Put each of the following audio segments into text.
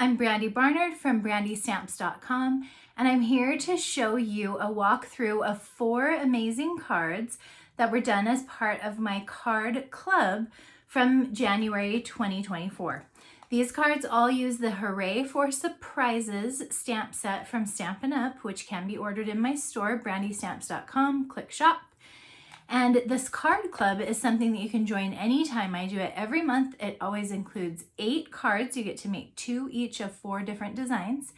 I'm Brandy Barnard from BrandiStamps.com, and I'm here to show you a walkthrough of 4 amazing cards that were done as part of my card club from January 2024. These cards all use the Hooray for Surprises stamp set from Stampin' Up, which can be ordered in my store, BrandiStamps.com, click shop. And this card club is something that you can join anytime. I do it every month. It always includes 8 cards. You get to make 2 each of 4 different designs.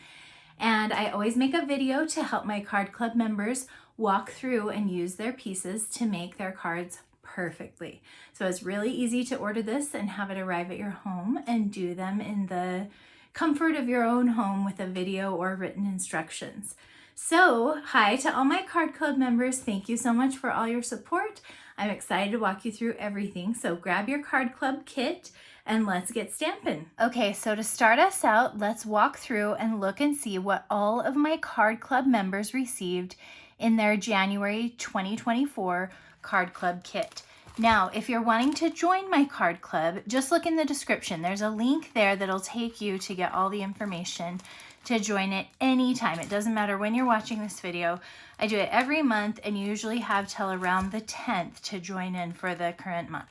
And I always make a video to help my card club members walk through and use their pieces to make their cards perfectly. So it's really easy to order this and have it arrive at your home and do them in the comfort of your own home with a video or written instructions. So, hi to all my card club members. Thank you so much for all your support. I'm excited to walk you through everything. So grab your card club kit and let's get stamping. Okay, so to start us out, let's walk through and look and see what all of my card club members received in their January 2024 card club kit. Now, if you're wanting to join my card club, just look in the description. There's a link there that'll take you to get all the information to join it anytime. It doesn't matter when you're watching this video. I do it every month and usually have till around the 10th to join in for the current month.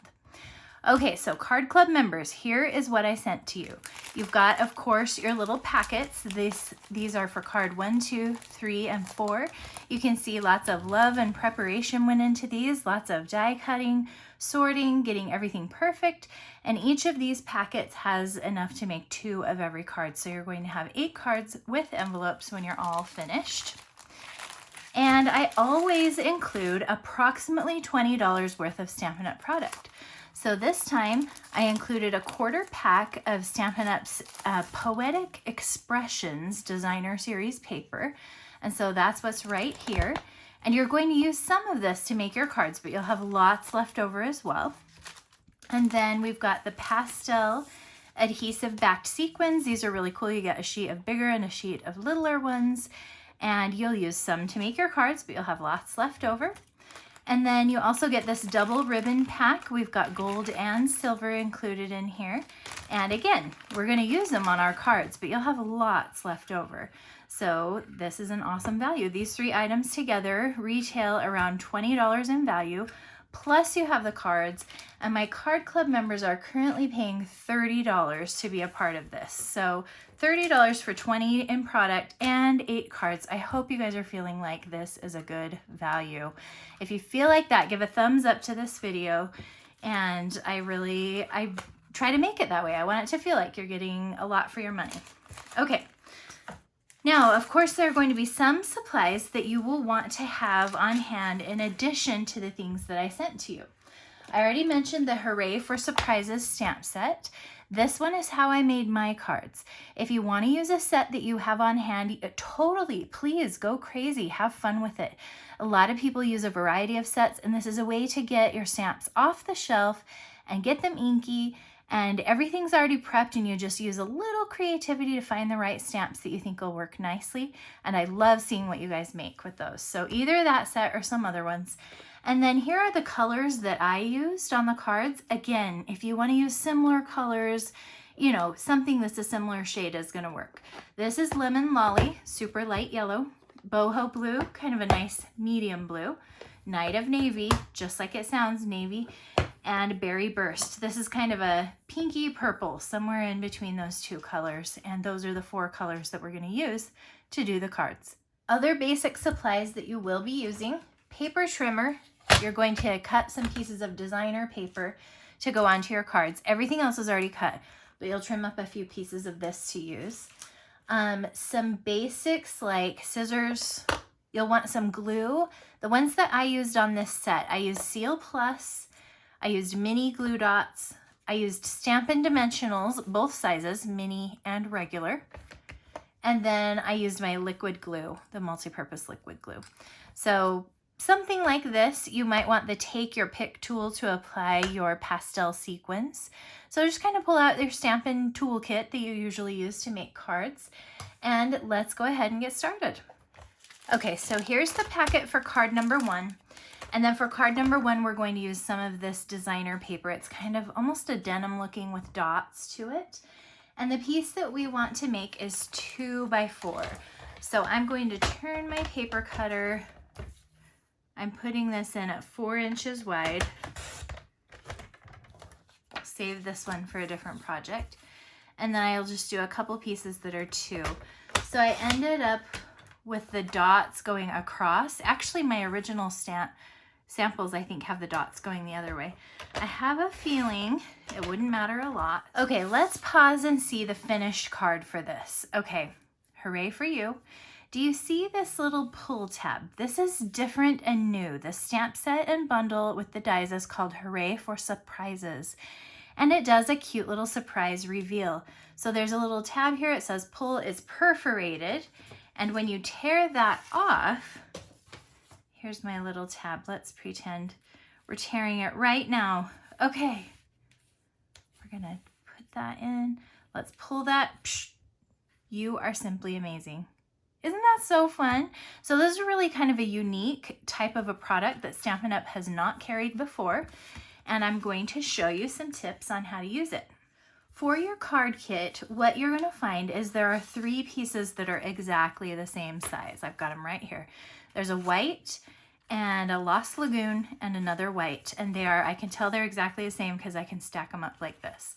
Okay, so card club members, here is what I sent to you. You've got, of course, your little packets. These are for card 1, 2, 3, and 4. You can see lots of love and preparation went into these, lots of die cutting, sorting, getting everything perfect. And each of these packets has enough to make 2 of every card. So you're going to have 8 cards with envelopes when you're all finished. And I always include approximately $20 worth of Stampin' Up! Product. So this time I included a 1/4 pack of Stampin' Up's Poetic Expressions Designer Series paper. And so that's what's right here. And you're going to use some of this to make your cards, but you'll have lots left over as well. And then we've got the pastel adhesive backed sequins. These are really cool. You get a sheet of bigger and a sheet of littler ones. And you'll use some to make your cards, but you'll have lots left over. And then you also get this double ribbon pack. We've got gold and silver included in here. And again, we're going to use them on our cards, but you'll have lots left over. So this is an awesome value. These 3 items together retail around $20 in value. Plus you have the cards, and my card club members are currently paying $30 to be a part of this. So $30 for 20 in product and 8 cards. I hope you guys are feeling like this is a good value. If you feel like that, give a thumbs up to this video, and I try to make it that way. I want it to feel like you're getting a lot for your money. Okay. Now, of course, there are going to be some supplies that you will want to have on hand in addition to the things that I sent to you. I already mentioned the Hooray for Surprises stamp set. This one is how I made my cards. If you want to use a set that you have on hand, totally, please go crazy, have fun with it. A lot of people use a variety of sets, and this is a way to get your stamps off the shelf and get them inky, and everything's already prepped, and you just use a little creativity to find the right stamps that you think will work nicely. And I love seeing what you guys make with those. So either that set or some other ones. And then here are the colors that I used on the cards. Again, if you want to use similar colors, you know, something that's a similar shade is going to work. This is Lemon Lolly, super light yellow. Boho Blue, kind of a nice medium blue. Night of Navy, just like it sounds, navy. And Berry Burst. This is kind of a pinky purple, somewhere in between those 2 colors. And those are the 4 colors that we're going to use to do the cards. Other basic supplies that you will be using: paper trimmer. You're going to cut some pieces of designer paper to go onto your cards. Everything else is already cut, but you'll trim up a few pieces of this to use. Some basics like scissors. You'll want some glue. The ones that I used on this set, I used Seal Plus, I used mini glue dots, I used Stampin' Dimensionals, both sizes, mini and regular. And then I used my liquid glue, the multi-purpose liquid glue. So something like this, you might want the take your pick tool to apply your pastel sequins. So just kind of pull out your Stampin' toolkit that you usually use to make cards, and let's go ahead and get started. Okay, so here's the packet for card number 1. And then for card number 1, we're going to use some of this designer paper. It's kind of almost a denim looking with dots to it. And the piece that we want to make is 2 by 4. So I'm going to turn my paper cutter. I'm putting this in at 4 inches wide. Save this one for a different project. And then I'll just do a couple pieces that are 2. So I ended up with the dots going across. Actually, my original samples, I think, have the dots going the other way. I have a feeling it wouldn't matter a lot. Okay, let's pause and see the finished card for this. Okay, hooray for you. Do you see this little pull tab? This is different and new. The stamp set and bundle with the dies is called Hooray for Surprises. And it does a cute little surprise reveal. So there's a little tab here. It says pull is perforated. And when you tear that off, here's my little tab. Let's pretend we're tearing it right now. Okay, we're gonna put that in. Let's pull that. Psh, you are simply amazing. Isn't that so fun? So this is really kind of a unique type of a product that Stampin' Up! Has not carried before. And I'm going to show you some tips on how to use it. For your card kit, what you're going to find is there are 3 pieces that are exactly the same size. I've got them right here. There's a white and a Lost Lagoon and another white. And they are, I can tell they're exactly the same because I can stack them up like this.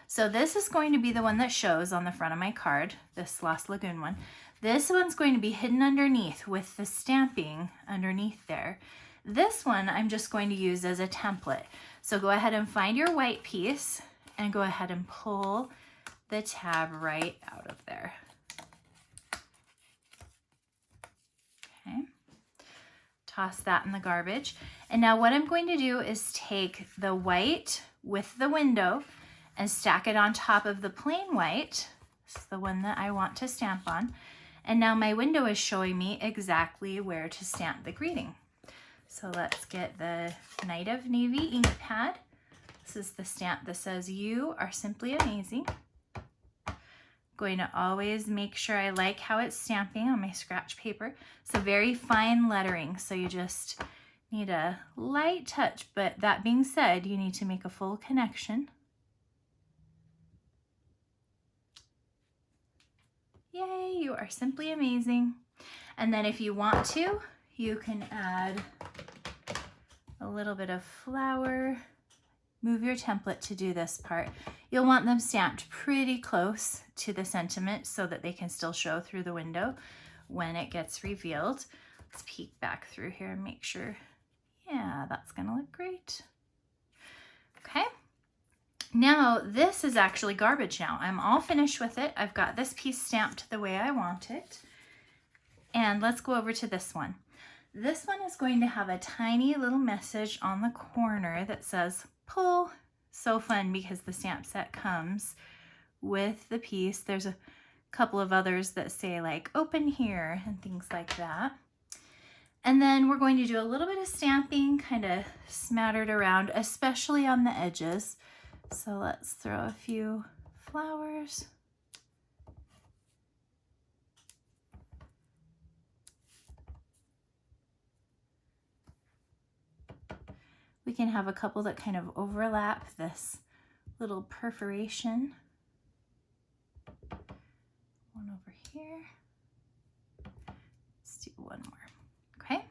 So this is going to be the one that shows on the front of my card, this Lost Lagoon one. This one's going to be hidden underneath with the stamping underneath there. This one I'm just going to use as a template. So go ahead and find your white piece and go ahead and pull the tab right out of there. Okay, toss that in the garbage. And now what I'm going to do is take the white with the window and stack it on top of the plain white. This is the one that I want to stamp on. And now my window is showing me exactly where to stamp the greeting. So let's get the Night of Navy ink pad. This is the stamp that says, "You are simply amazing." Going to always make sure I like how it's stamping on my scratch paper. It's a very fine lettering, so you just need a light touch. But that being said, you need to make a full connection. Yay, you are simply amazing. And then if you want to, you can add a little bit of flour. Move your template to do this part. You'll want them stamped pretty close to the sentiment so that they can still show through the window when it gets revealed. Let's peek back through here and make sure. Yeah, that's gonna look great. Okay. Now this is actually garbage now. I'm all finished with it. I've got this piece stamped the way I want it. And let's go over to this one. This one is going to have a tiny little message on the corner that says pull. So fun because the stamp set comes with the piece. There's a couple of others that say like open here and things like that. And then we're going to do a little bit of stamping kind of smattered around, especially on the edges. So let's throw a few flowers. We can have a couple that kind of overlap this little perforation. One over here. Let's do one more. Okay,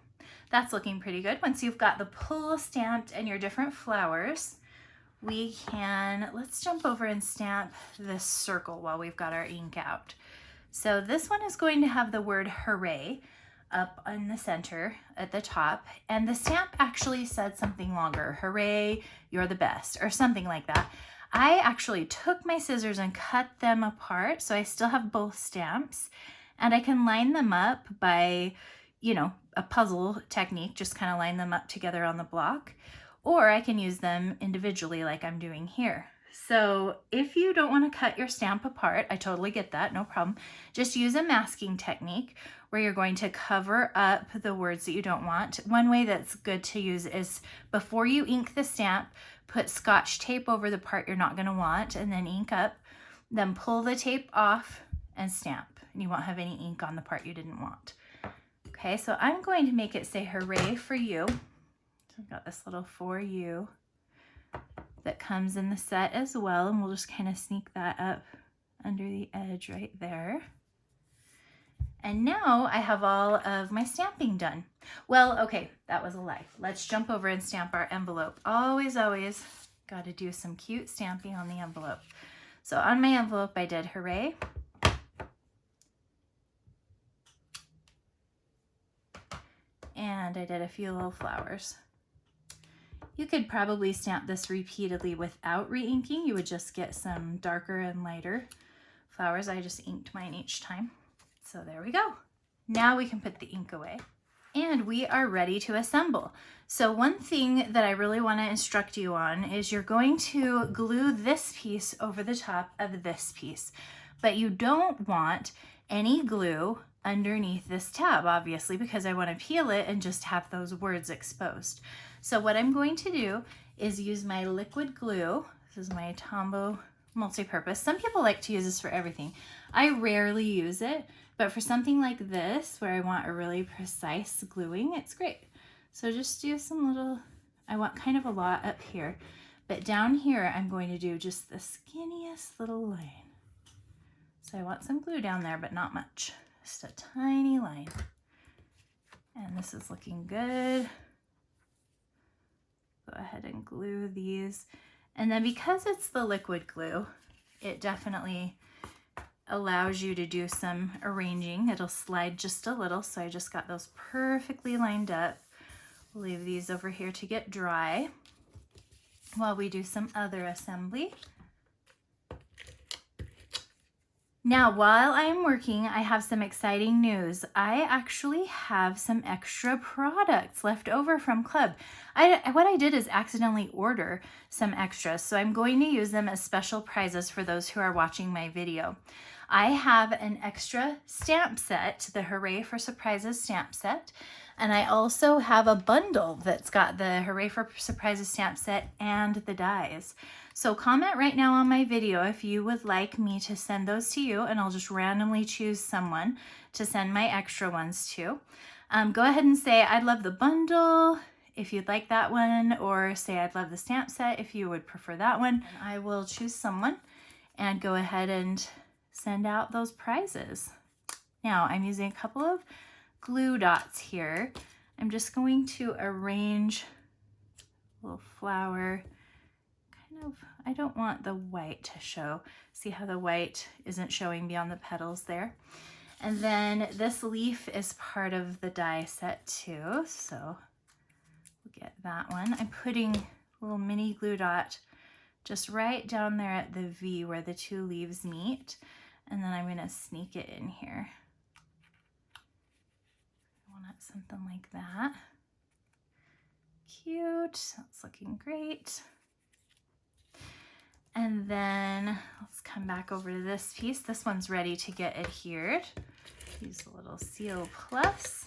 that's looking pretty good. Once you've got the pull stamped and your different flowers, we can, let's jump over and stamp this circle while we've got our ink out. So this one is going to have the word hooray up in the center at the top, and the stamp actually said something longer, hooray, you're the best, or something like that. I actually took my scissors and cut them apart, so I still have both stamps, and I can line them up by, you know, a puzzle technique, just kind of line them up together on the block, or I can use them individually like I'm doing here. So if you don't want to cut your stamp apart, I totally get that, no problem. Just use a masking technique where you're going to cover up the words that you don't want. One way that's good to use is before you ink the stamp, put Scotch tape over the part you're not going to want and then ink up, then pull the tape off and stamp. And you won't have any ink on the part you didn't want. Okay, so I'm going to make it say hooray for you. So I've got this little for you that comes in the set as well, and we'll just kind of sneak that up under the edge right there. And now I have all of my stamping done. Well, okay, that was a lie. Let's jump over and stamp our envelope. Always, always got to do some cute stamping on the envelope. So on my envelope, I did Hooray. And I did a few little flowers. You could probably stamp this repeatedly without re-inking. You would just get some darker and lighter flowers. I just inked mine each time. So there we go. Now we can put the ink away. And we are ready to assemble. So one thing that I really want to instruct you on is you're going to glue this piece over the top of this piece, but you don't want any glue underneath this tab, obviously, because I want to peel it and just have those words exposed. So what I'm going to do is use my liquid glue. This is my Tombow multi-purpose. Some people like to use this for everything. I rarely use it, but for something like this where I want a really precise gluing, it's great. So just do some little, I want kind of a lot up here, but down here I'm going to do just the skinniest little line. So I want some glue down there, but not much, just a tiny line. And this is looking good. Go ahead and glue these. And then because it's the liquid glue, it definitely allows you to do some arranging. It'll slide just a little, so I just got those perfectly lined up. We'll leave these over here to get dry while we do some other assembly. Now, while I'm working, I have some exciting news. I actually have some extra products left over from Club. What I did is accidentally order some extras, so I'm going to use them as special prizes for those who are watching my video. I have an extra stamp set, the Hooray for Surprises stamp set, and I also have a bundle that's got the Hooray for Surprises stamp set and the dies. So comment right now on my video if you would like me to send those to you, and I'll just randomly choose someone to send my extra ones to. Go ahead and say, I'd love the bundle if you'd like that one, or say I'd love the stamp set if you would prefer that one. And I will choose someone and go ahead and send out those prizes. Now I'm using a couple of glue dots here. I'm just going to arrange a little flower. Kind of, I don't want the white to show. See how the white isn't showing beyond the petals there? And then this leaf is part of the die set too, so we'll get that one. I'm putting a little mini glue dot just right down there at the V where the two leaves meet, and then I'm going to sneak it in here. I want something like that. Cute, that's looking great. And then let's come back over to this piece. This one's ready to get adhered. Use a little Seal Plus.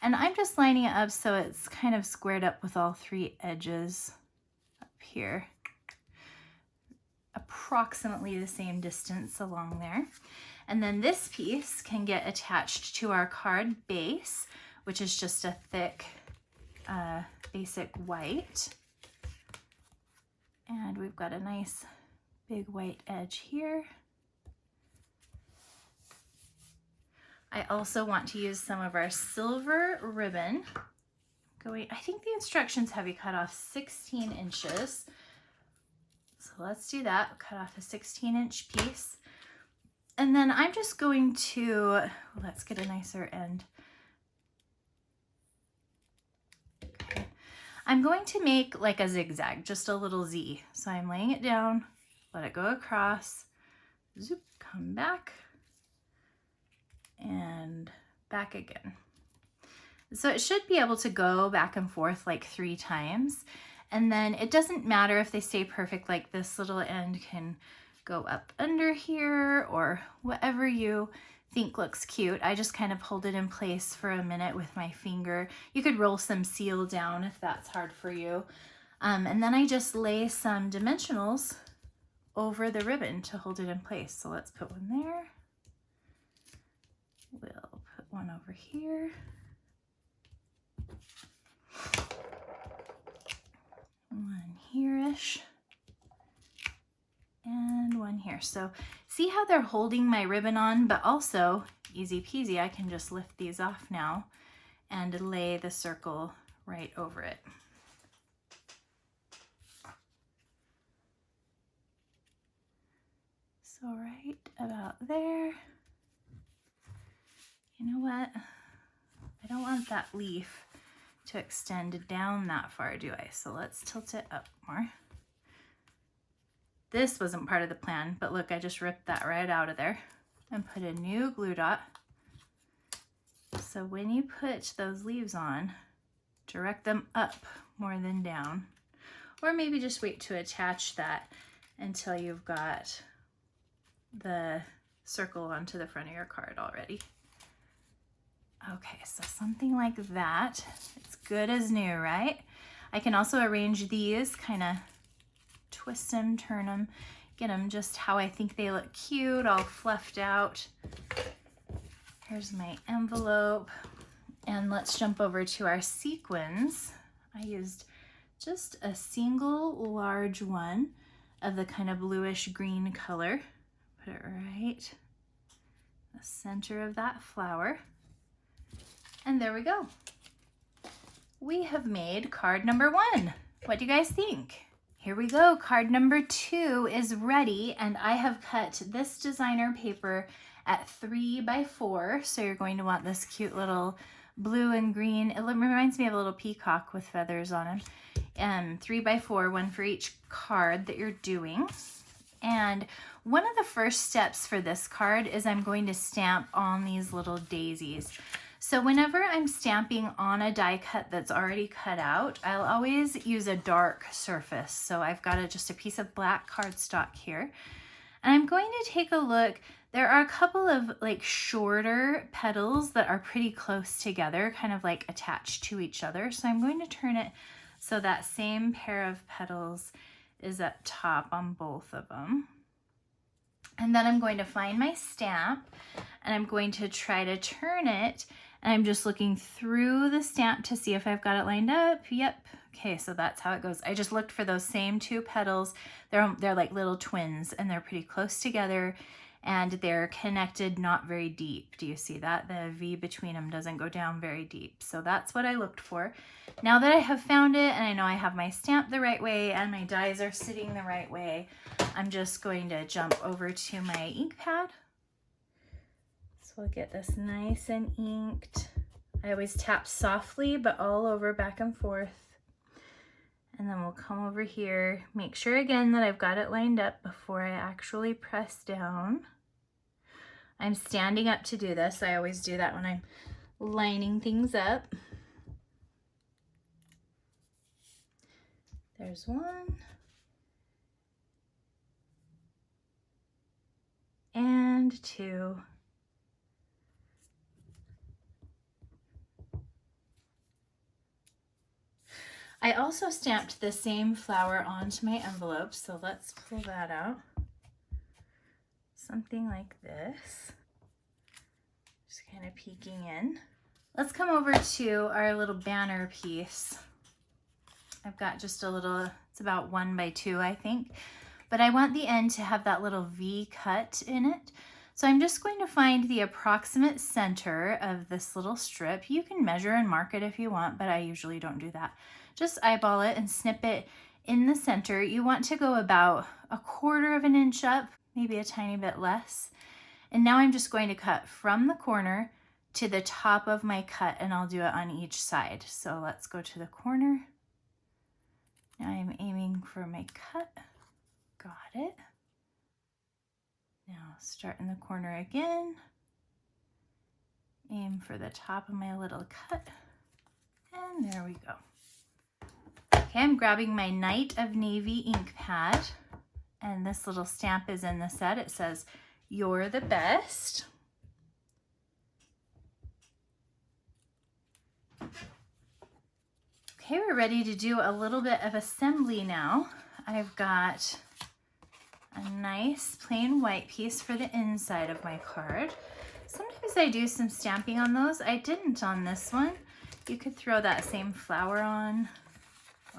And I'm just lining it up so it's kind of squared up with all three edges up here. Approximately the same distance along there. And then this piece can get attached to our card base, which is just a thick basic white. And we've got a nice big white edge here. I also want to use some of our silver ribbon. I think the instructions have you cut off 16 inches. So let's do that, cut off a 16-inch piece. And then I'm just going to, let's get a nicer end. Okay. I'm going to make like a zigzag, just a little Z. So I'm laying it down, let it go across, zoop, come back, and back again. So it should be able to go back and forth like 3 times. And then it doesn't matter if they stay perfect, like this little end can go up under here or whatever you think looks cute. I just kind of hold it in place for a minute with my finger. You could roll some seal down if that's hard for you. And then I just lay some dimensionals over the ribbon to hold it in place. So let's put one there. We'll put one over here. One here-ish. and one here. So see how they're holding my ribbon on, but also easy peasy, I can just lift these off now and lay the circle right over it. So right about there. You know what? I don't want that leaf to extend down that far, do I? So let's tilt it up more. This wasn't part of the plan, but look, I just ripped that right out of there and put a new glue dot. So when you put those leaves on, direct them up more than down, or maybe just wait to attach that until you've got the circle onto the front of your card already. Okay, so something like that. It's good as new, right? I can also arrange these, kind of twist them, turn them, get them just how I think they look cute, all fluffed out. Here's my envelope. And let's jump over to our sequins. I used just a single large one of the kind of bluish green color. Put it right in the center of that flower. And there we go. We have made card number 1. What do you guys think? Here we go. Card number 2 is ready, and I have cut this designer paper at 3 by 4. So you're going to want this cute little blue and green. It reminds me of a little peacock with feathers on him. And 3 by 4, one for each card that you're doing. And one of the first steps for this card is I'm going to stamp on these little daisies. So whenever I'm stamping on a die cut that's already cut out, I'll always use a dark surface. So I've got just a piece of black cardstock here. And I'm going to take a look. There are a couple of like shorter petals that are pretty close together, kind of like attached to each other. So I'm going to turn it so that same pair of petals is up top on both of them. And then I'm going to find my stamp and I'm going to try to turn it. And I'm just looking through the stamp to see if I've got it lined up. Yep. Okay, so that's how it goes. I just looked for those same 2 petals. They're like little twins and they're pretty close together and they're connected not very deep. Do you see that? The V between them doesn't go down very deep. So that's what I looked for. Now that I have found it and I know I have my stamp the right way and my dies are sitting the right way, I'm just going to jump over to my ink pad. So we'll get this nice and inked. I always tap softly, but all over, back and forth. And then we'll come over here, make sure again that I've got it lined up before I actually press down. I'm standing up to do this. I always do that when I'm lining things up. There's 1. And 2. I also stamped the same flower onto my envelope, so let's pull that out. Something like this. Just kind of peeking in. Let's come over to our little banner piece. I've got just a little, it's about 1 by 2, I think. But I want the end to have that little V cut in it. So I'm just going to find the approximate center of this little strip. You can measure and mark it if you want, but I usually don't do that. Just eyeball it and snip it in the center. You want to go about 1/4 of an inch up, maybe a tiny bit less. And now I'm just going to cut from the corner to the top of my cut, and I'll do it on each side. So let's go to the corner. Now I'm aiming for my cut. Got it. Now start in the corner again. Aim for the top of my little cut. And there we go. Okay, I'm grabbing my Night of Navy ink pad. And this little stamp is in the set. It says, "You're the best." Okay, we're ready to do a little bit of assembly now. I've got a nice plain white piece for the inside of my card. Sometimes I do some stamping on those. I didn't on this one. You could throw that same flower on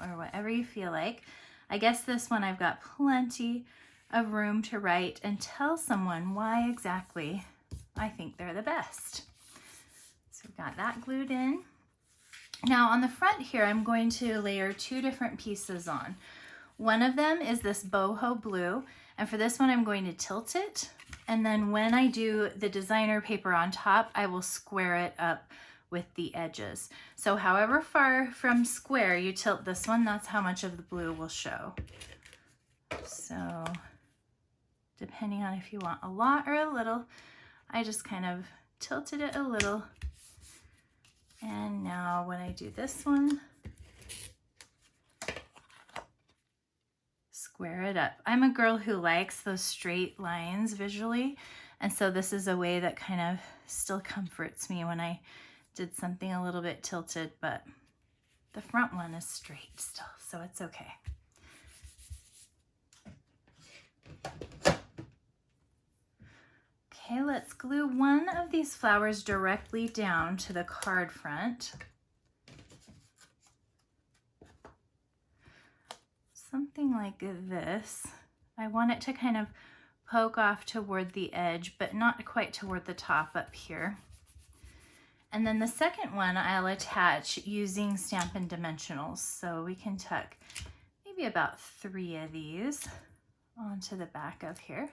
or whatever you feel like. I guess this one I've got plenty of room to write and tell someone why exactly I think they're the best. So we've got that glued in. Now on the front here, I'm going to layer two different pieces on. One of them is this boho blue, and for this one I'm going to tilt it, and then when I do the designer paper on top, I will square it up with the edges. So however far from square you tilt this one, that's how much of the blue will show. So depending on if you want a lot or a little, I just kind of tilted it a little. And now when I do this one, square it up. I'm a girl who likes those straight lines visually, and so this is a way that kind of still comforts me when I did something a little bit tilted, but the front one is straight still, so it's okay. Okay, let's glue one of these flowers directly down to the card front. Something like this. I want it to kind of poke off toward the edge, but not quite toward the top up here. And then the second one I'll attach using Stampin' Dimensionals. So we can tuck maybe about 3 of these onto the back of here.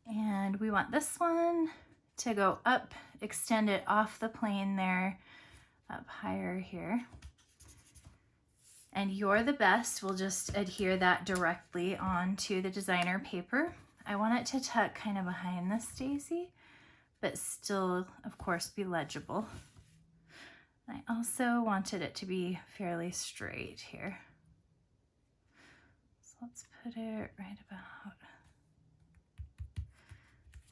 And we want this one to go up, extend it off the plane there, up higher here. And You're the Best will just adhere that directly onto the designer paper. I want it to tuck kind of behind this daisy, but still, of course, be legible. I also wanted it to be fairly straight here. So let's put it right about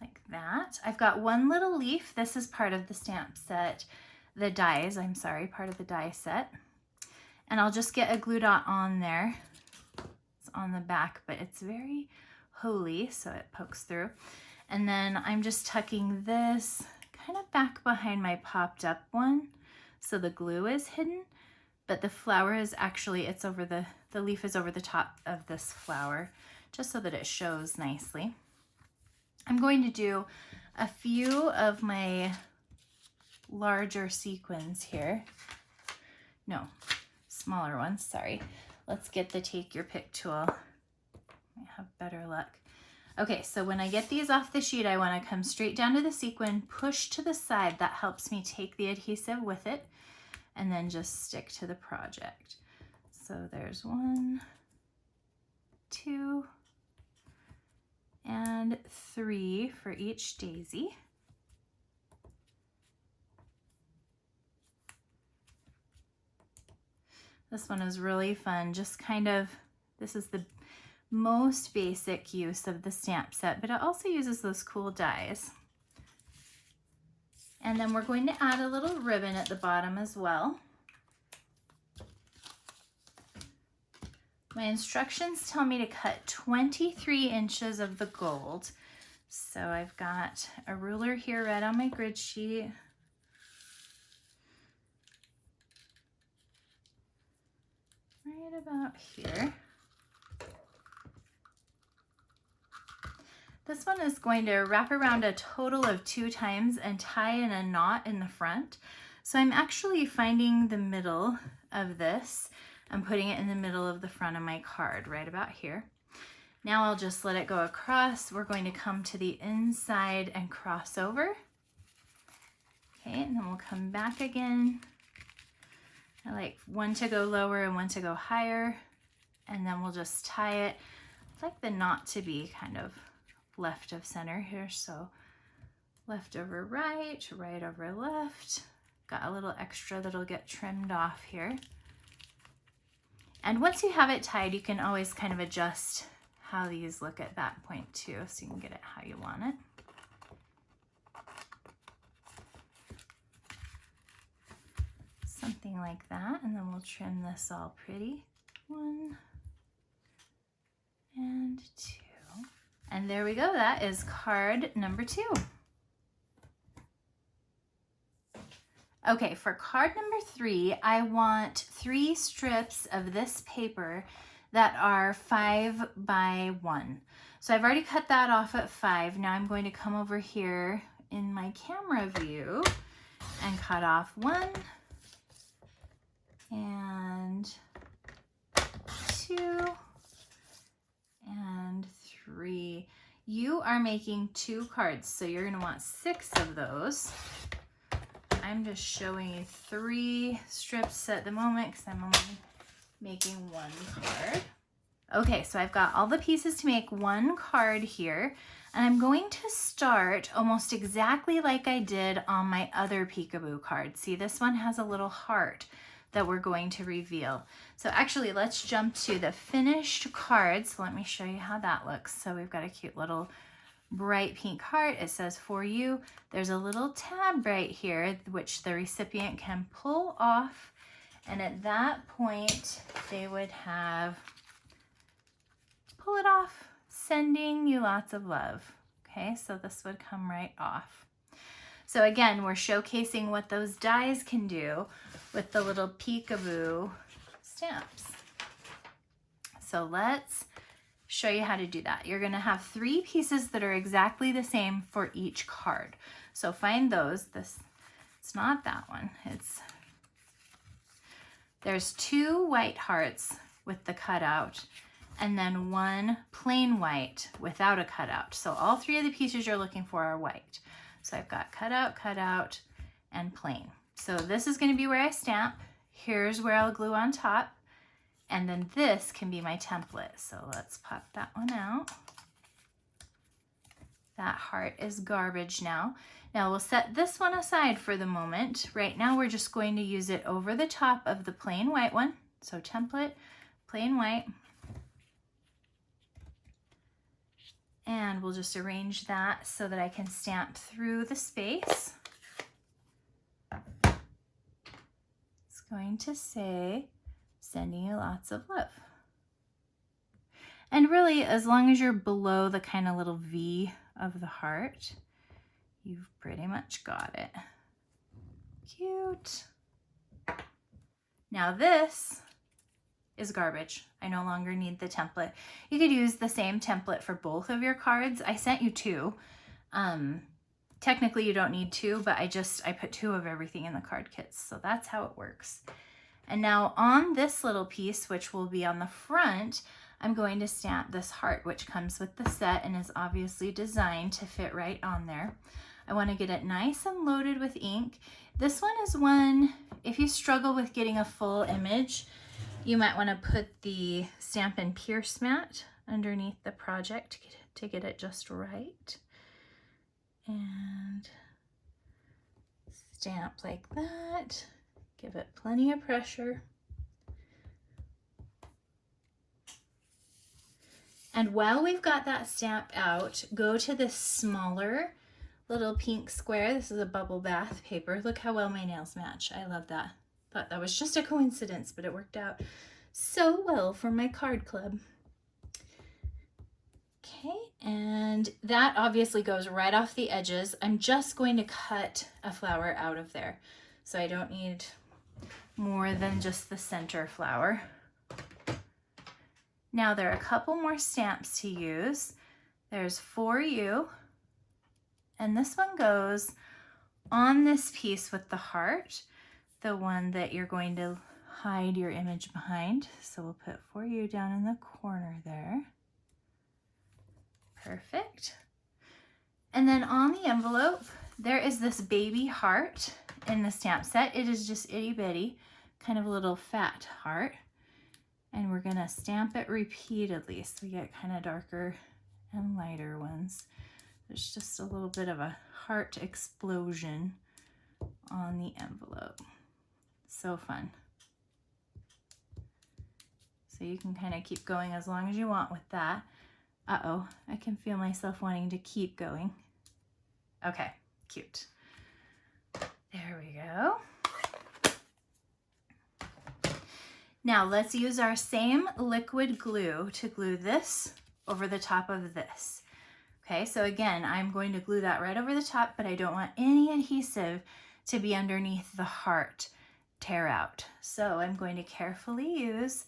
like that. I've got one little leaf. This is part of the stamp set, the dies, I'm sorry, part of the die set. And I'll just get a glue dot on there. It's on the back, but it's very holy, so it pokes through. And then I'm just tucking this kind of back behind my popped up one, so the glue is hidden, but the flower is actually, it's over the leaf is over the top of this flower, just so that it shows nicely. I'm going to do a few of my larger sequins here. No, smaller ones, sorry. Let's get the take your pick tool. I have better luck. Okay, so when I get these off the sheet, I want to come straight down to the sequin, push to the side. That helps me take the adhesive with it, and then just stick to the project. So there's 1, 2, and 3 for each daisy. This one is really fun, just kind of, this is the most basic use of the stamp set, but it also uses those cool dies. And then we're going to add a little ribbon at the bottom as well. My instructions tell me to cut 23 inches of the gold. So I've got a ruler here right on my grid sheet. Right about here. This one is going to wrap around a total of 2 times and tie in a knot in the front. So I'm actually finding the middle of this. I'm putting it in the middle of the front of my card, right about here. Now I'll just let it go across. We're going to come to the inside and cross over. Okay, and then we'll come back again. I like one to go lower and one to go higher. And then we'll just tie it. I'd like the knot to be kind of left of center here, so left over right, right over left. Got a little extra that'll get trimmed off here. And once you have it tied, you can always kind of adjust how these look at that point too, so you can get it how you want it. Something like that, and then we'll trim this all pretty. 1 and 2. And there we go, that is card number 2. Okay, for card number 3, I want 3 strips of this paper that are 5 by 1. So I've already cut that off at 5. Now I'm going to come over here in my camera view and cut off 1 and 2 and 3. You are making 2 cards, so you're going to want 6 of those. I'm just showing you 3 strips at the moment because I'm only making 1 card. Okay, so I've got all the pieces to make 1 card here, and I'm going to start almost exactly like I did on my other Peekaboo card. See, this one has a little heart that we're going to reveal. So actually, let's jump to the finished card. So let me show you how that looks. So we've got a cute little bright pink heart. It says for you. There's a little tab right here which the recipient can pull off, and at that point they would have pull it off, sending you lots of love. Okay, so this would come right off. So again, we're showcasing what those dies can do with the little Peekaboo stamps. So let's show you how to do that. You're going to have 3 pieces that are exactly the same for each card. So find those. It's not that one. There's 2 white hearts with the cutout and then 1 plain white without a cutout. So all 3 of the pieces you're looking for are white. So I've got cutout, and plain. So this is going to be where I stamp. Here's where I'll glue on top. And then this can be my template. So let's pop that one out. That heart is garbage now. Now we'll set this one aside for the moment. Right now we're just going to use it over the top of the plain white one. So template, plain white. And we'll just arrange that so that I can stamp through the space. It's going to say, sending you lots of love. And really, as long as you're below the kind of little V of the heart, you've pretty much got it. Cute. Now this is garbage. I no longer need the template. You could use the same template for both of your cards. I sent you 2. Technically you don't need 2, but I put 2 of everything in the card kits. So that's how it works. And now on this little piece, which will be on the front, I'm going to stamp this heart, which comes with the set and is obviously designed to fit right on there. I want to get it nice and loaded with ink. This one is one, if you struggle with getting a full image, you might want to put the Stampin' Pierce mat underneath the project to get it just right. And stamp like that. Give it plenty of pressure. And while we've got that stamp out, go to this smaller little pink square. This is a bubble bath paper. Look how well my nails match. I love that. Thought that was just a coincidence, but it worked out so well for my card club. Okay, and that obviously goes right off the edges. I'm just going to cut a flower out of there. So I don't need more than just the center flower. Now there are a couple more stamps to use. There's For You, and this one goes on this piece with the heart, the one that you're going to hide your image behind. So we'll put For You down in the corner there. Perfect. And then on the envelope, there is this baby heart in the stamp set. It is just itty bitty, kind of a little fat heart. And we're gonna stamp it repeatedly so we get kind of darker and lighter ones. There's just a little bit of a heart explosion on the envelope. So fun. So you can kind of keep going as long as you want with that. Uh-oh, I can feel myself wanting to keep going. Okay, cute. There we go. Now let's use our same liquid glue to glue this over the top of this. Okay, so again, I'm going to glue that right over the top, but I don't want any adhesive to be underneath the heart tear out. So I'm going to carefully use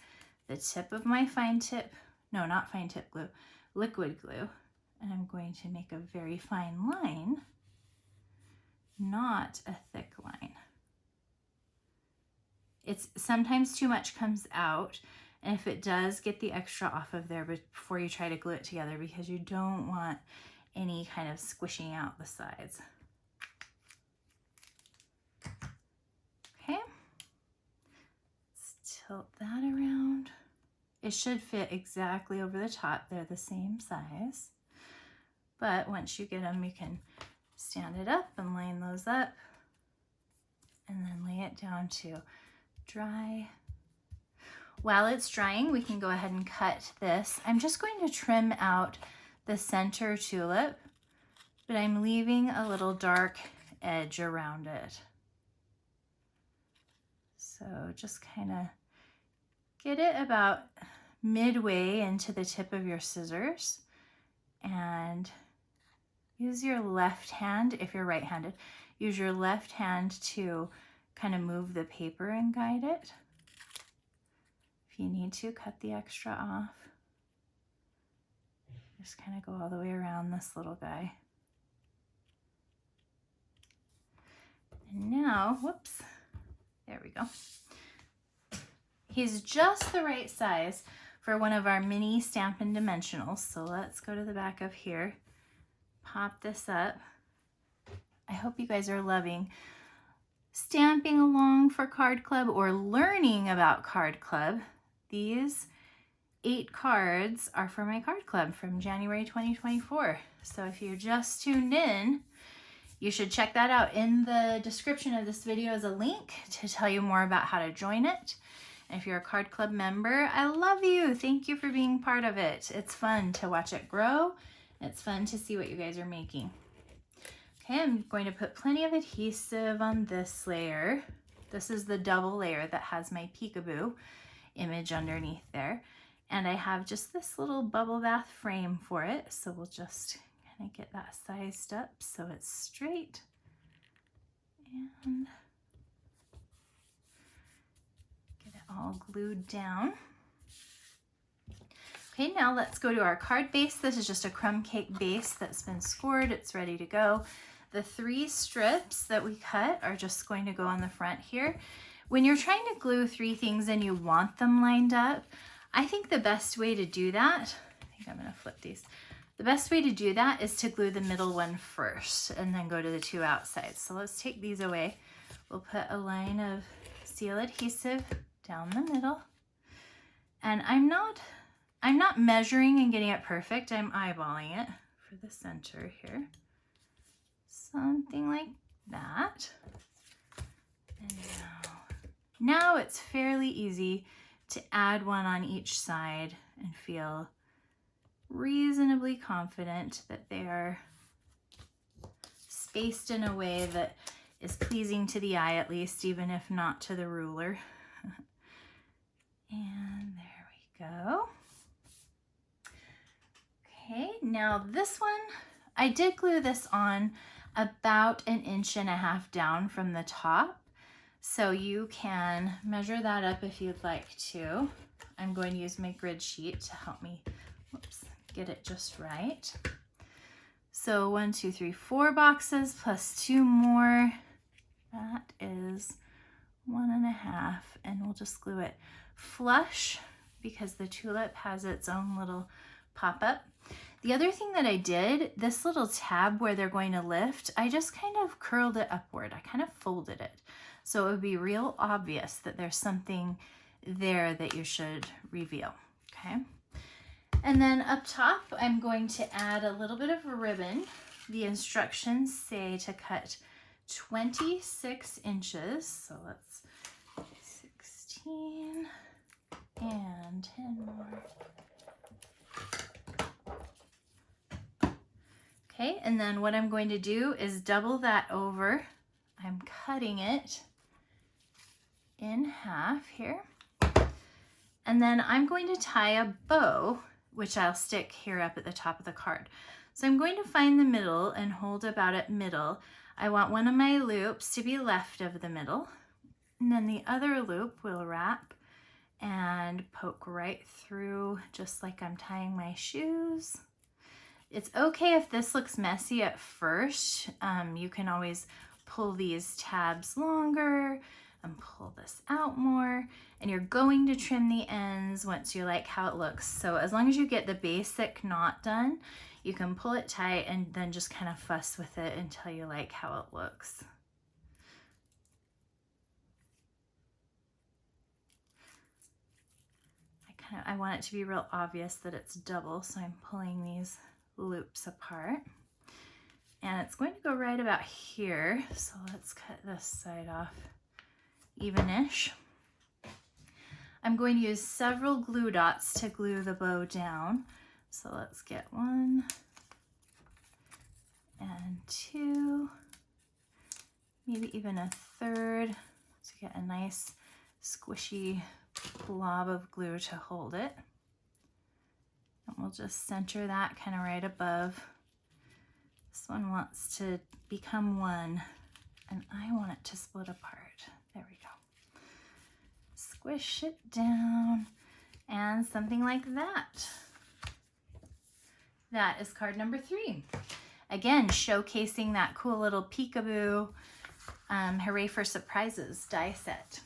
the tip of my not fine tip glue, liquid glue, and I'm going to make a very fine line, not a thick line. It's sometimes too much comes out, and if it does, get the extra off of there before you try to glue it together, because you don't want any kind of squishing out the sides. Okay, let's tilt that around. It should fit exactly over the top. They're the same size, but once you get them, you can stand it up and line those up, and then lay it down to dry. While it's drying, we can go ahead and cut this. I'm just going to trim out the center tulip, but I'm leaving a little dark edge around it. So just kind of get it about midway into the tip of your scissors, and use your left hand. If you're right-handed, use your left hand to kind of move the paper and guide it. If you need to, cut the extra off. Just kind of go all the way around this little guy. And now, whoops, there we go. He's just the right size for one of our mini Stampin' Dimensionals. So let's go to the back of here, pop this up. I hope you guys are loving stamping along for Card Club or learning about Card Club. These 8 cards are for my Card Club from January 2024. So if you're just tuned in, you should check that out. In the description of this video is a link to tell you more about how to join it. And if you're a Card Club member, I love you. Thank you for being part of it. It's fun to watch it grow. It's fun to see what you guys are making. Okay, I'm going to put plenty of adhesive on this layer. This is the double layer that has my Peekaboo image underneath there. And I have just this little bubble bath frame for it. So we'll just kind of get that sized up so it's straight. And get it all glued down. Okay, now let's go to our card base. This is just a crumb cake base that's been scored. It's ready to go. The 3 strips that we cut are just going to go on the front here. When you're trying to glue 3 things and you want them lined up, I think the best way to do that, I think I'm gonna flip these. The best way to do that is to glue the middle one first and then go to the 2 outsides. So let's take these away. We'll put a line of seal adhesive down the middle. And I'm not measuring and getting it perfect. I'm eyeballing it for the center here. Something like that. And now it's fairly easy to add one on each side and feel reasonably confident that they are spaced in a way that is pleasing to the eye, at least, even if not to the ruler. And there we go. Okay, now this one, I did glue this on about 1.5 inches down from the top. So you can measure that up if you'd like to. I'm going to use my grid sheet to help me, get it just right. So 1, 2, 3, 4 boxes plus 2 more. That is 1.5, and we'll just glue it flush because the tulip has its own little pop-up. The other thing that I did, this little tab where they're going to lift, I just kind of curled it upward. I kind of folded it. So it would be real obvious that there's something there that you should reveal, okay? And then up top, I'm going to add a little bit of ribbon. The instructions say to cut 26 inches. So let's 16 and 10 more. Okay, and then what I'm going to do is double that over. I'm cutting it in half here. And then I'm going to tie a bow, which I'll stick here up at the top of the card. So I'm going to find the middle and hold about at middle. I want one of my loops to be left of the middle, and then the other loop will wrap and poke right through just like I'm tying my shoes. It's okay if this looks messy at first. You can always pull these tabs longer and pull this out more, and you're going to trim the ends once you like how it looks. So as long as you get the basic knot done, you can pull it tight and then just kind of fuss with it until you like how it looks. I want it to be real obvious that it's double, so I'm pulling these loops apart. And it's going to go right about here, so let's cut this side off even-ish. I'm going to use several glue dots to glue the bow down. So let's get 1 and 2, maybe even a 3rd to get a nice squishy blob of glue to hold it. And we'll just center that kind of right above. This one wants to become one, and I want it to split apart. There we go. Squish it down, and something like that. That is card number 3. Again, showcasing that cool little Peekaboo Hooray for Surprises die set.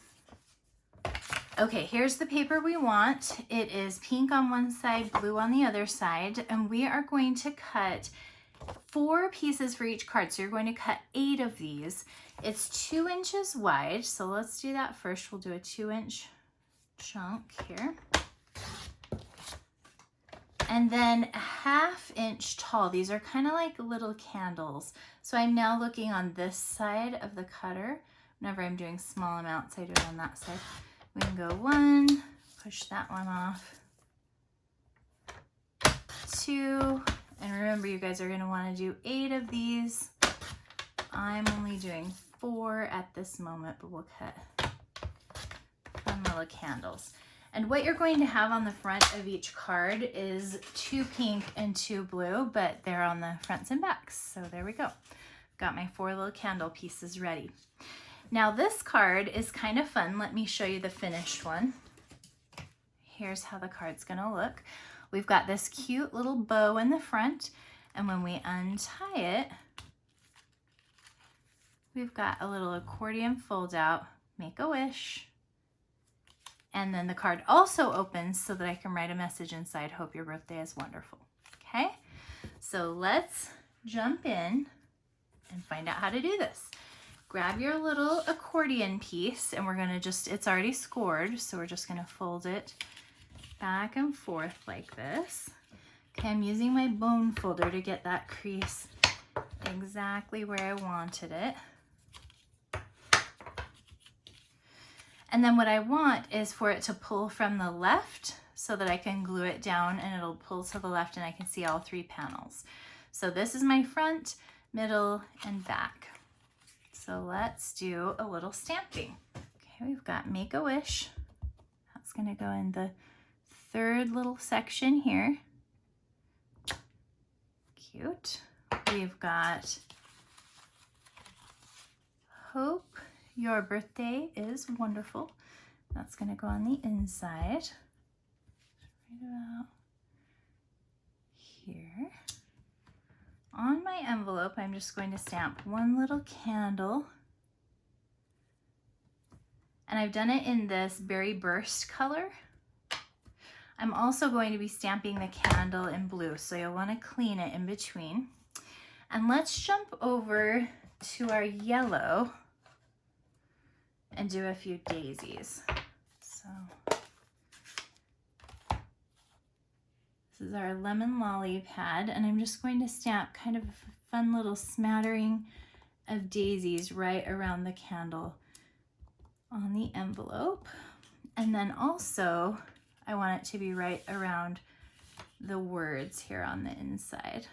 Okay, here's the paper we want. It is pink on one side, blue on the other side, and we are going to cut 4 pieces for each card. So you're going to cut 8 of these. It's 2 inches wide, so let's do that first. We'll do a 2-inch chunk here. And then a 1/2 inch tall. These are kind of like little candles. So I'm now looking on this side of the cutter. Whenever I'm doing small amounts, I do it on that side. We can go 1, push that one off, 2, and remember you guys are going to want to do 8 of these. I'm only doing 4 at this moment, but we'll cut fun little candles. And what you're going to have on the front of each card is 2 pink and 2 blue, but they're on the fronts and backs. So there we go. Got my 4 little candle pieces ready. Now this card is kind of fun. Let me show you the finished one. Here's how the card's gonna look. We've got this cute little bow in the front, and when we untie it, we've got a little accordion fold out, make a wish, and then the card also opens so that I can write a message inside, hope your birthday is wonderful. Okay, so let's jump in and find out how to do this. Grab your little accordion piece, and we're gonna it's already scored, so we're just gonna fold it back and forth like this. Okay, I'm using my bone folder to get that crease exactly where I wanted it. And then what I want is for it to pull from the left so that I can glue it down, and it'll pull to the left and I can see all 3 panels. So this is my front, middle, and back. So let's do a little stamping. Okay, we've got Make a Wish. That's gonna go in the 3rd little section here. Cute. We've got Hope Your Birthday is Wonderful. That's gonna go on the inside. Right about here. On my envelope, I'm just going to stamp 1 little candle. And I've done it in this Berry Burst color. I'm also going to be stamping the candle in blue, so you'll want to clean it in between. And let's jump over to our yellow and do a few daisies. So this is our lemon lolly pad, and I'm just going to stamp kind of a fun little smattering of daisies right around the candle on the envelope. And then also I want it to be right around the words here on the inside.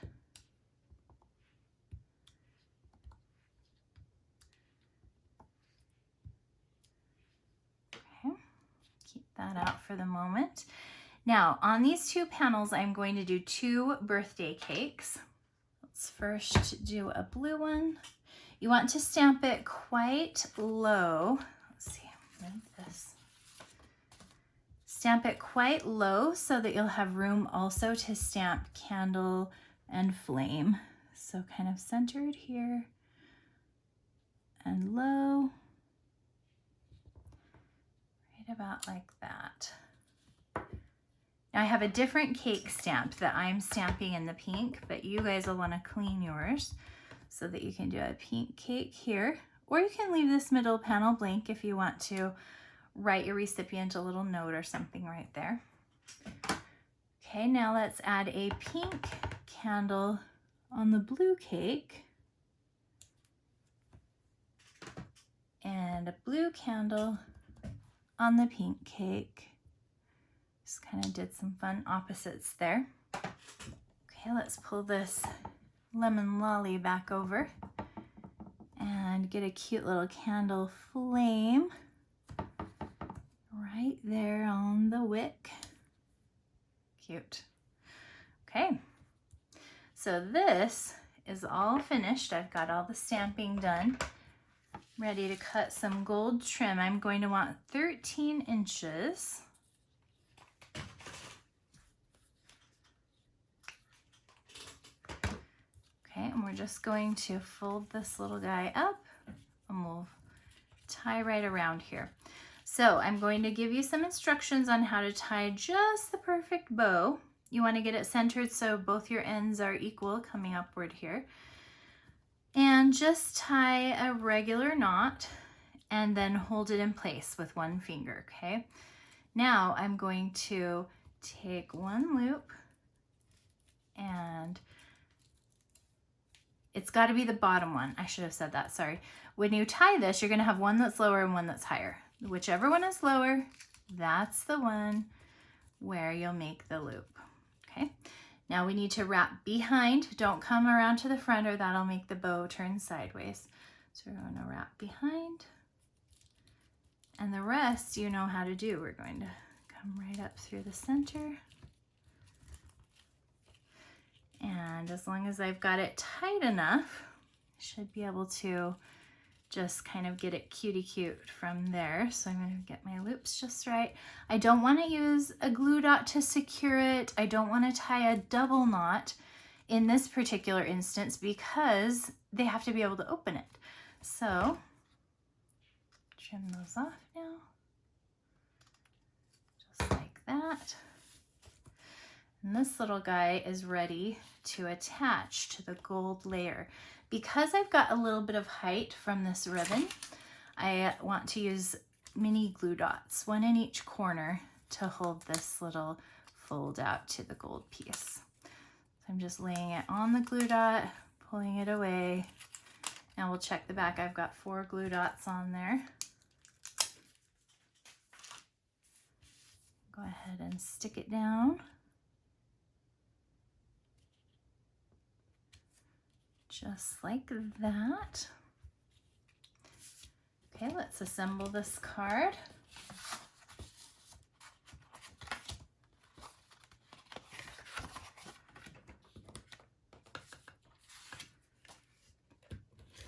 Okay, keep that out for the moment. Now, on these 2 panels, I'm going to do 2 birthday cakes. Let's first do a blue one. You want to stamp it quite low. Let's see, move this. Stamp it quite low so that you'll have room also to stamp candle and flame. So kind of centered here and low, right about like that. Now I have a different cake stamp that I'm stamping in the pink, but you guys will want to clean yours so that you can do a pink cake here, or you can leave this middle panel blank if you want to write your recipient a little note or something right there. Okay, now let's add a pink candle on the blue cake and a blue candle on the pink cake. Just kind of did some fun opposites there. Okay, let's pull this lemon lolly back over and get a cute little candle flame right there on the wick. Cute. Okay, so this is all finished. I've got all the stamping done. Ready to cut some gold trim. I'm going to want 13 inches. Okay, and we're just going to fold this little guy up and we'll tie right around here. So I'm going to give you some instructions on how to tie just the perfect bow. You want to get it centered so both your ends are equal coming upward here. And just tie a regular knot and then hold it in place with one finger, okay? Now I'm going to take one loop, and it's got to be the bottom one. I should have said that, sorry. When you tie this, you're going to have one that's lower and one that's higher. Whichever one is lower, that's the one where you'll make the loop, okay? Now we need to wrap behind. Don't come around to the front or that'll make the bow turn sideways. So we're going to wrap behind. And the rest you know how to do. We're going to come right up through the center. And as long as I've got it tight enough, I should be able to just kind of get it cutie cute from there. So I'm going to get my loops just right. I don't want to use a glue dot to secure it. I don't want to tie a double knot in this particular instance because they have to be able to open it. So trim those off now, just like that. And this little guy is ready to attach to the gold layer. Because I've got a little bit of height from this ribbon, I want to use mini glue dots, one in each corner, to hold this little fold out to the gold piece. So I'm just laying it on the glue dot, pulling it away. Now we'll check the back. I've got 4 glue dots on there. Go ahead and stick it down. Just like that. Okay, let's assemble this card.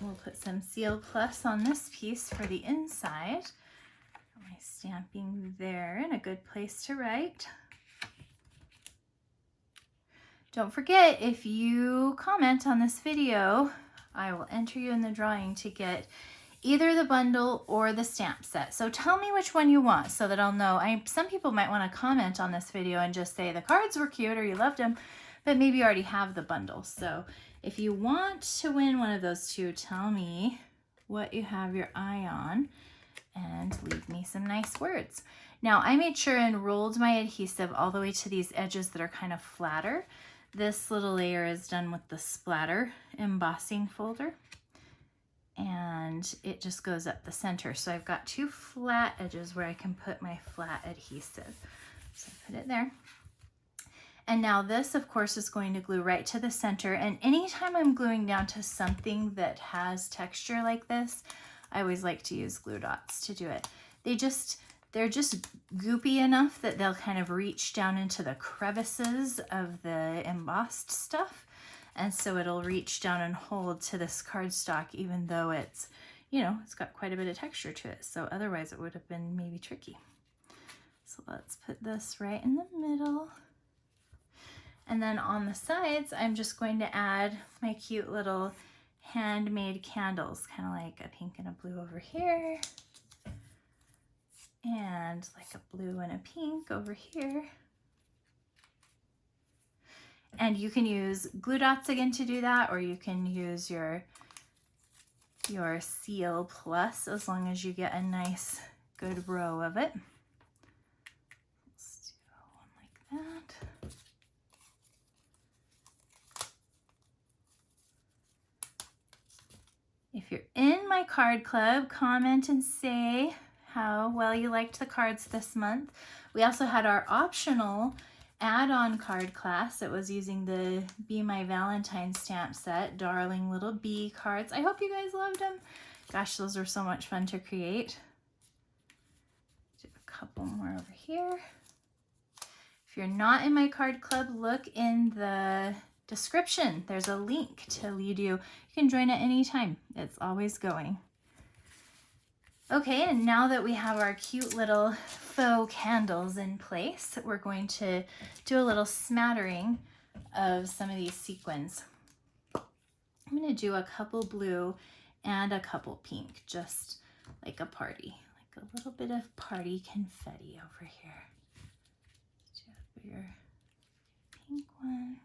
We'll put some Seal Plus on this piece for the inside. Got my stamping there in a good place to write. Don't forget, if you comment on this video, I will enter you in the drawing to get either the bundle or the stamp set. So tell me which one you want so that I'll know. Some people might want to comment on this video and just say the cards were cute or you loved them, but maybe you already have the bundle. So if you want to win one of those two, tell me what you have your eye on and leave me some nice words. Now I made sure and rolled my adhesive all the way to these edges that are kind of flatter. This little layer is done with the splatter embossing folder, and it just goes up the center. So I've got 2 flat edges where I can put my flat adhesive. So I put it there. And now this, of course, is going to glue right to the center. And anytime I'm gluing down to something that has texture like this, I always like to use glue dots to do it. They're just goopy enough that they'll kind of reach down into the crevices of the embossed stuff. And so it'll reach down and hold to this cardstock, even though it's, you know, it's got quite a bit of texture to it. So otherwise it would have been maybe tricky. So let's put this right in the middle. And then on the sides, I'm just going to add my cute little handmade candles, kind of like a pink and a blue over here. And like a blue and a pink over here. And you can use glue dots again to do that, or you can use your Seal Plus, as long as you get a nice good row of it. Let's do one like that. If you're in my card club, comment and say how well you liked the cards this month. We also had our optional add-on card class. It was using the Be My Valentine stamp set, Darling Little Bee cards. I hope you guys loved them. Gosh, those were so much fun to create. Do a couple more over here. If you're not in my card club, look in the description. There's a link to lead you. You can join at any time. It's always going. Okay, and now that we have our cute little faux candles in place, we're going to do a little smattering of some of these sequins. I'm going to do a couple blue and a couple pink, just like a party, like a little bit of party confetti over here. Do a bigger pink one,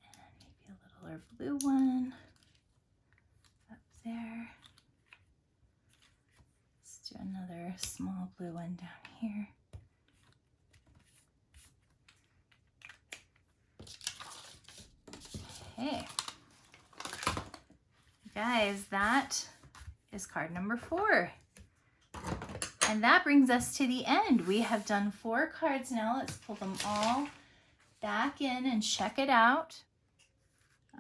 and maybe a littler blue one up there. Do another small blue one down here. Okay. Guys, that is card number 4. And that brings us to the end. We have done 4 cards now. Let's pull them all back in and check it out.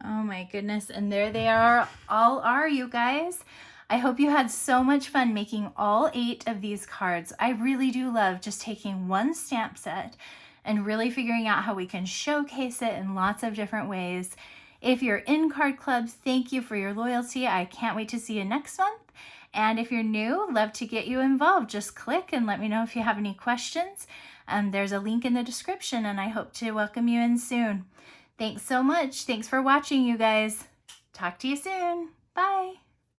Oh my goodness. And there they all are, you guys. I hope you had so much fun making all 8 of these cards. I really do love just taking one stamp set and really figuring out how we can showcase it in lots of different ways. If you're in card clubs, thank you for your loyalty. I can't wait to see you next month. And if you're new, love to get you involved. Just click and let me know if you have any questions. There's a link in the description, and I hope to welcome you in soon. Thanks so much. Thanks for watching, you guys. Talk to you soon. Bye.